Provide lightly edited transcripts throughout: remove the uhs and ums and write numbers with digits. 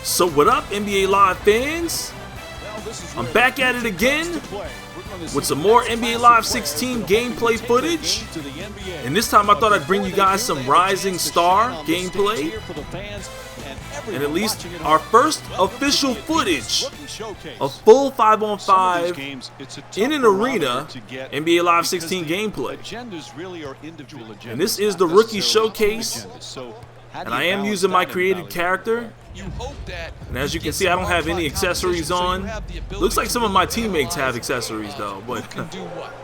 So what up, NBA Live fans? I'm back at it again with some more NBA Live 16 gameplay footage. And this time I thought I'd bring you guys some Rising Star gameplay. And at least our first official footage of full 5-on-5 in an arena NBA Live 16 gameplay. And this is the Rookie Showcase. And I am using my created character. And as you can see, I don't have any accessories on. Looks like some of my teammates have accessories though, but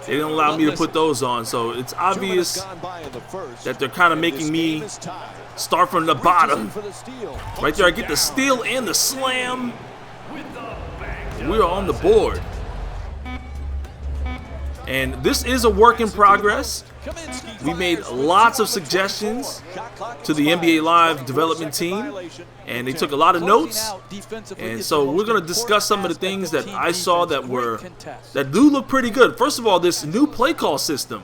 they didn't allow me to put those on. So it's obvious that they're kind of making me start from the bottom. Right there, I get the steal and the slam. We are on the board. And this is a work in progress. We made lots of suggestions to the NBA Live development team, and they took a lot of notes. And so we're going to discuss some of the things that I saw that do look pretty good. First of all, this new play call system.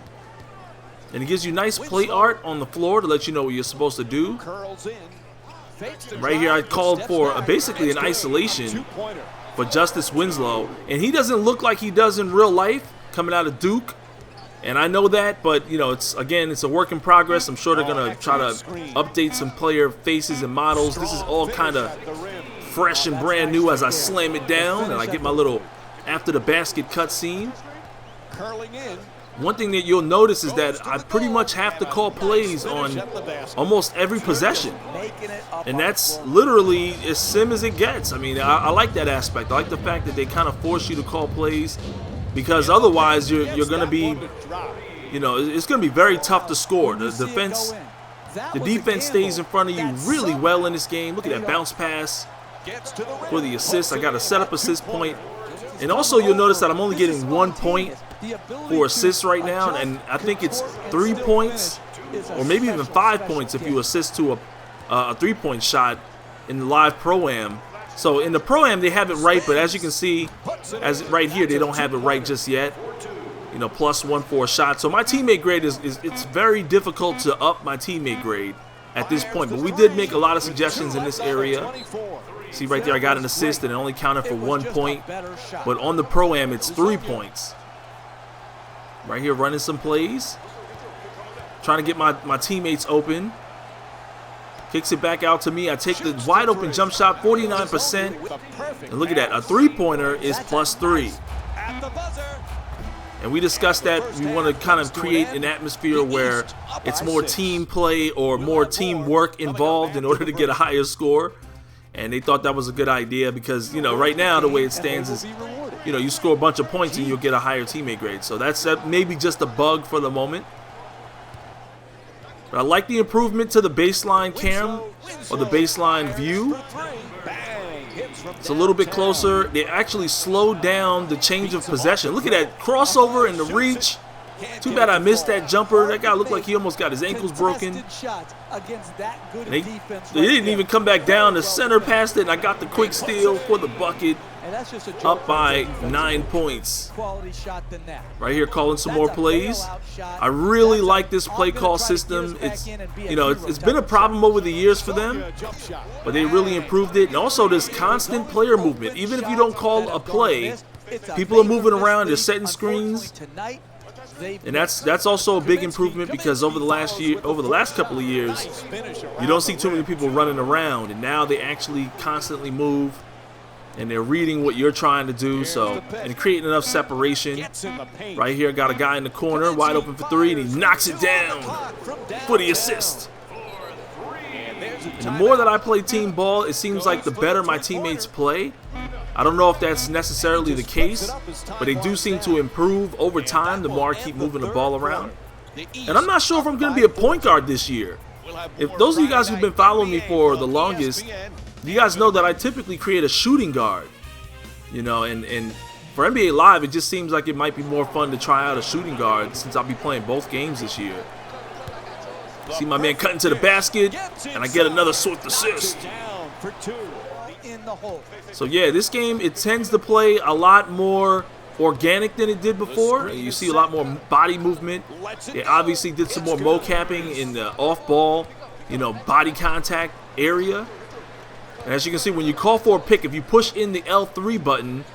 And it gives you nice play art on the floor to let you know what you're supposed to do. Right here I called for basically an isolation for Justice Winslow. And he doesn't look like he does in real life coming out of Duke. And I know that, but you know, it's a work in progress. I'm sure they're gonna try to update some player faces and models. This is all kind of fresh and brand new as I slam it down and I get my little after the basket cutscene. One thing that you'll notice is that I pretty much have to call plays on almost every possession. And that's literally as sim as it gets. I mean, I like that aspect. I like the fact that they kind of force you to call plays, because otherwise you're going to be, you know, it's going to be very tough to score. The defense stays in front of you really well in this game. Look at that bounce pass for the assist. I got a setup assist point. And also you'll notice that I'm only getting 1 point for assists right now, and I think it's 3 points or maybe even 5 points if you assist to a three-point shot in the live Pro-Am. So in the Pro-Am they have it right, but as you can see, as right here, they don't have it right just yet. You know, +1 for a shot. So my teammate grade it's very difficult to up my teammate grade at this point. But we did make a lot of suggestions in this area. See right there, I got an assist and it only counted for 1 point. But on the Pro-Am, it's 3 points. Right here, running some plays. Trying to get my teammates open. Kicks it back out to me. I take the wide open jump shot, 49%. And look at that, a three-pointer is +3. And we discussed that we want to kind of create an atmosphere where it's more team play or more teamwork involved in order to get a higher score. And they thought that was a good idea because, you know, right now the way it stands is, you know, you score a bunch of points and you'll get a higher teammate grade. So that's maybe just a bug for the moment. But I like the improvement to the baseline cam or the baseline view. It's a little bit closer. They actually slowed down the change of possession. Look at that crossover and the reach. Too bad I missed that jumper. That guy looked like he almost got his ankles broken. And they didn't even come back down. The center passed it and I got the quick steal for the bucket. Up by 9 points. Right here, calling some more plays. I really like this play call system. It's, you know, it's been a problem over the years for them, but they really improved it. And also this constant player movement. Even if you don't call a play, people are moving around. They're setting screens. And that's also a big improvement because over the last couple of years, you don't see too many people running around, and now they actually constantly move. And they're reading what you're trying to do, so, and creating enough separation. Right here, got a guy in the corner, wide open for three, and he knocks it down for the assist. And the more that I play team ball, it seems like the better my teammates play. I don't know if that's necessarily the case, but they do seem to improve over time the more I keep moving the ball around. And I'm not sure if I'm going to be a point guard this year. If those of you guys who've been following me for the longest, you guys know that I typically create a shooting guard, you know, and for NBA Live, it just seems like it might be more fun to try out a shooting guard since I'll be playing both games this year. See my man cutting to the basket, and I get another swift assist. So yeah, this game, it tends to play a lot more organic than it did before. You see a lot more body movement. They obviously did some more mocapping in the off-ball, you know, body contact area. And as you can see, when you call for a pick, if you push in the L3 button,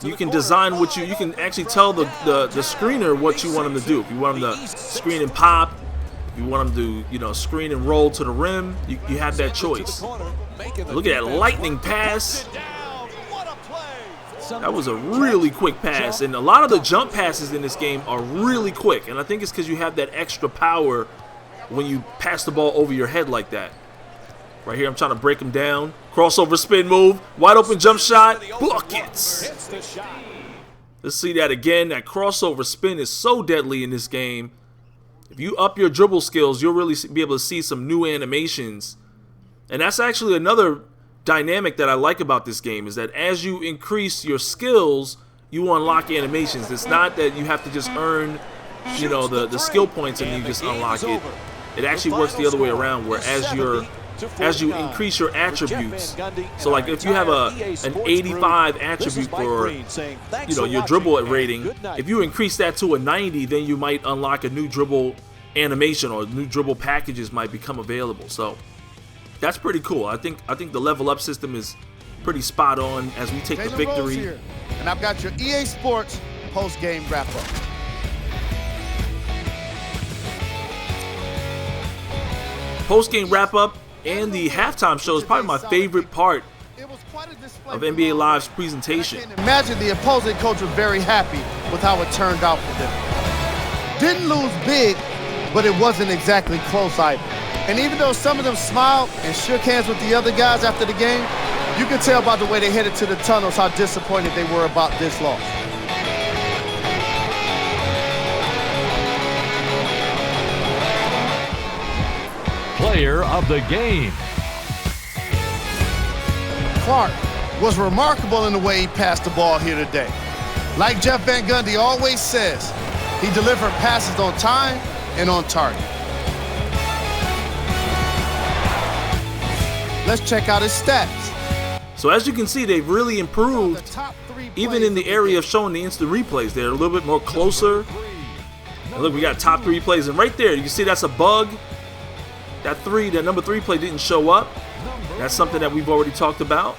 you can design what you can actually tell the screener what you want him to do. If you want him to screen and pop, if you want him to, you know, screen and roll to the rim, you have that choice. Look at that lightning pass. That was a really quick pass, and a lot of the jump passes in this game are really quick, and I think it's because you have that extra power when you pass the ball over your head like that. Right here, I'm trying to break him down. Crossover spin move, wide open jump shot, buckets. Let's see that again. That crossover spin is so deadly in this game. If you up your dribble skills, you'll really be able to see some new animations. And that's actually another dynamic that I like about this game, is that as you increase your skills, you unlock animations. It's not that you have to just earn, you know, the skill points and you just unlock it. It actually works the other way around, where as you increase your attributes, so like if you have an 85 attribute for, you know, your dribble rating, if you increase that to a 90, then you might unlock a new dribble animation, or new dribble packages might become available. So that's pretty cool. I think the level up system is pretty spot on as we take the victory. And I've got your EA Sports post-game wrap-up. Post-game wrap-up and the halftime show is probably my favorite part of NBA Live's presentation. Imagine the opposing coach was very happy with how it turned out for them. Didn't lose big, but it wasn't exactly close either. And even though some of them smiled and shook hands with the other guys after the game, you can tell by the way they headed to the tunnels how disappointed they were about this loss. Player of the game. Clark was remarkable in the way he passed the ball here today. Like Jeff Van Gundy always says, he delivered passes on time and on target. Let's check out his stats. So as you can see, they've really improved, even in the area of showing the instant replays. They're a little bit more closer. And look, we got top 3 plays, and right there, you can see that's a bug. That number 3 play didn't show up. That's something that we've already talked about.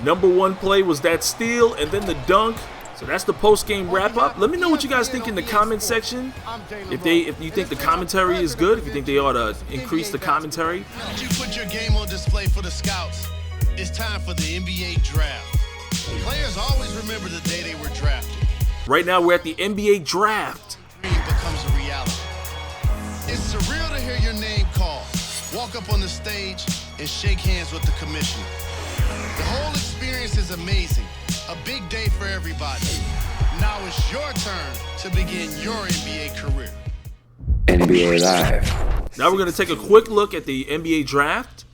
Number 1 play was that steal, and then the dunk. So that's the post-game wrap-up. Let me know what you guys think in the comment section. If you think the commentary is good, if you think they ought to increase the commentary. You put your game on display for the scouts. It's time for the NBA draft. Players always remember the day they were drafted. Right now we're at the NBA draft. Dream becomes a reality. It's surreal to hear your name called, walk up on the stage, and shake hands with the commissioner. The whole experience is amazing. A big day for everybody. Now it's your turn to begin your NBA career. NBA Live. Now we're going to take a quick look at the NBA draft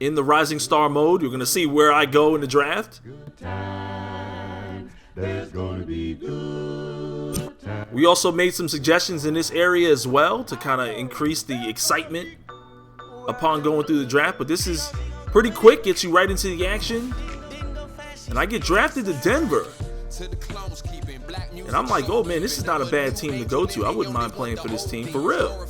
in the Rising Star mode. You're going to see where I go in the draft. We also made some suggestions in this area as well to kind of increase the excitement upon going through the draft. But this is pretty quick, gets you right into the action. And I get drafted to Denver. And I'm like, oh man, this is not a bad team to go to. I wouldn't mind playing for this team, for real.